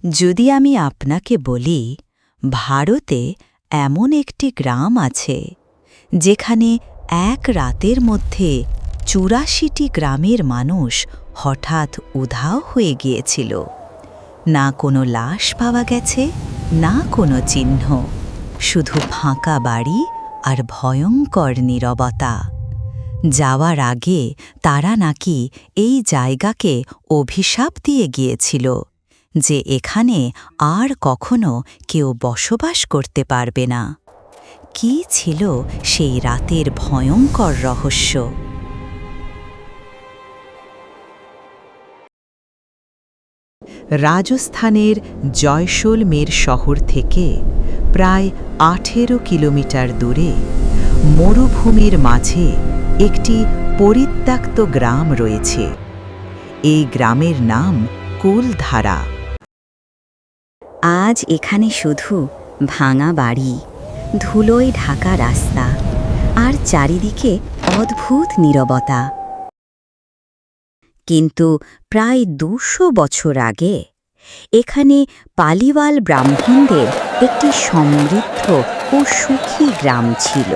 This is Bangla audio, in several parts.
যদি আমি আপনাকে বলি ভারতে এমন একটি গ্রাম আছে যেখানে এক রাতের মধ্যে ৮৪টি গ্রামের মানুষ হঠাৎ উধাও হয়ে গিয়েছিল, না কোনো লাশ পাওয়া গেছে, না কোনো চিহ্ন, শুধু ফাঁকা বাড়ি আর ভয়ঙ্কর নীরবতা। যাওয়ার আগে তারা নাকি এই জায়গাকে অভিশাপ দিয়ে গিয়েছিল যে এখানে আর কখনো কেউ বসবাস করতে পারবে না। কি ছিল সেই রাতের ভয়ঙ্কর রহস্য? রাজস্থানের জয়সলমের শহর থেকে প্রায় ১৮ কিলোমিটার দূরে মরুভূমির মাঝে একটি পরিত্যক্ত গ্রাম রয়েছে। এই গ্রামের নাম কুলধারা। আজ এখানে শুধু ভাঙা বাড়ি, ধুলোয় ঢাকা রাস্তা আর চারিদিকে অদ্ভুত নীরবতা। কিন্তু প্রায় ২০০ বছর আগে এখানে পালিওয়াল ব্রাহ্মণদের একটি সমৃদ্ধ ও সুখী গ্রাম ছিল।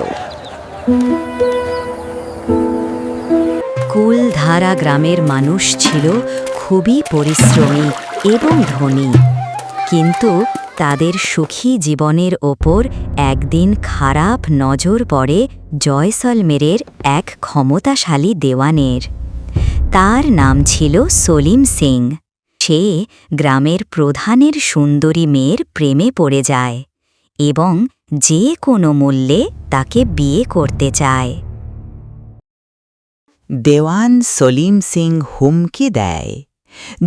কুলধারা গ্রামের মানুষ ছিল খুবই পরিশ্রমী এবং ধনী, কিন্তু তাদের সুখী জীবনের ওপর একদিন খারাপ নজর পড়ে জয়সলমেরের এক ক্ষমতাশালী দেওয়ানের। তার নাম ছিল সলিম সিং। সে গ্রামের প্রধানের সুন্দরী মেয়ের প্রেমে পড়ে যায় এবং যে কোনো মূল্যে তাকে বিয়ে করতে চায়। দেওয়ান সলিম সিং হুমকি দেয়,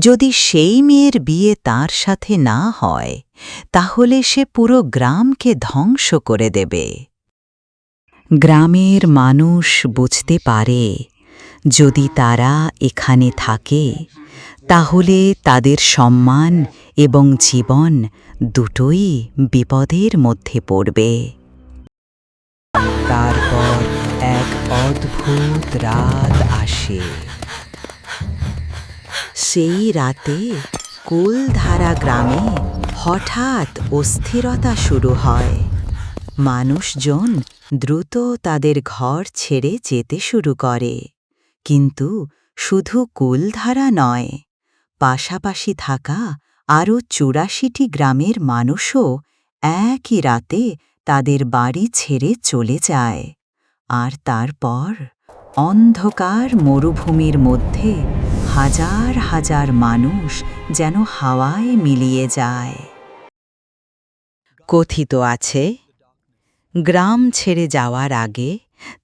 যদি সেই মেয়ের বিয়ে তার সাথে না হয় তাহলে সে পুরো গ্রামকে ধ্বংস করে দেবে। গ্রামের মানুষ বুঝতে পারে যদি তারা এখানে থাকে তাহলে তাদের সম্মান এবং জীবন দুটোই বিপদের মধ্যে পড়বে। তারপর এক অদ্ভুত রাত আসে। সেই রাতে কুলধারা গ্রামে হঠাৎ অস্থিরতা শুরু হয়। মানুষজন দ্রুত তাদের ঘর ছেড়ে যেতে শুরু করে, কিন্তু শুধু কুলধারা নয়, পাশাপাশি থাকা আরও ৮৪টি গ্রামের মানুষও একই রাতে তাদের বাড়ি ছেড়ে চলে যায়। আর তারপর অন্ধকার মরুভূমির মধ্যে হাজার হাজার মানুষ যেন হাওয়ায় মিলিয়ে যায়। কথিত আছে, গ্রাম ছেড়ে যাওয়ার আগে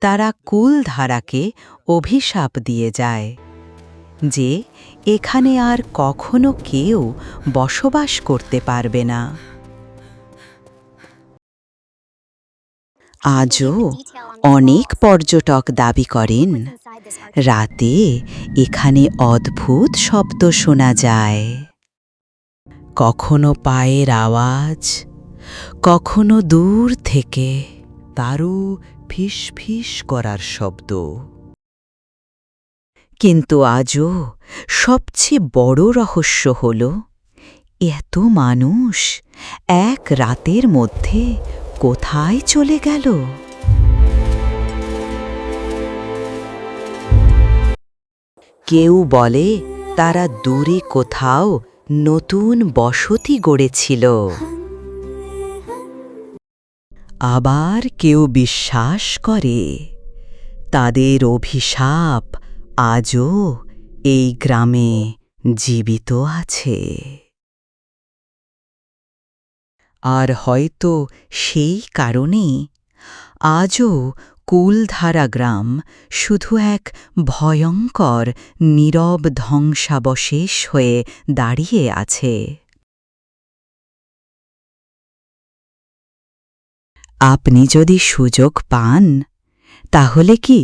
তারা কুলধারাকে অভিশাপ দিয়ে যায় যে এখানে আর কখনো কেউ বসবাস করতে পারবে না। আজও অনেক পর্যটক দাবি করেন রাতে এখানে অদ্ভুত শব্দ শোনা যায়, কখনো পায়ের আওয়াজ, কখনো দূর থেকে তারও ফিস ফিস করার শব্দ। কিন্তু আজও সবচেয়ে বড় রহস্য হল এত মানুষ এক রাতের মধ্যে কোথায় চলে গেল? কেউ বলে তারা দূরে কোথাও নতুন বসতি গড়েছিল, আবার কেউ বিশ্বাস করে তাদের অভিশাপ আজও এই গ্রামে জীবিত আছে। আর হয়তো সেই কারণেই আজও কুলধারা গ্রাম শুধু এক ভয়ঙ্কর নীরব ধ্বংসাবশেষ হয়ে দাঁড়িয়ে আছে। আপনি যদি সুযোগ পান তাহলে কি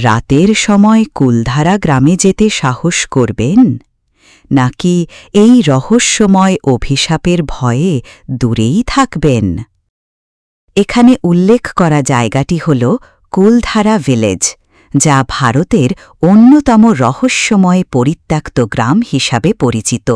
রাতের সময় কুলধারা গ্রামে যেতে সাহস করবেন, নাকি এই রহস্যময় অভিশাপের ভয়ে দূরেই থাকবেন? এখানে উল্লেখ করা জায়গাটি হল কুলধারা ভিলেজ, যা ভারতের অন্যতম রহস্যময় পরিত্যক্ত গ্রাম হিসাবে পরিচিত।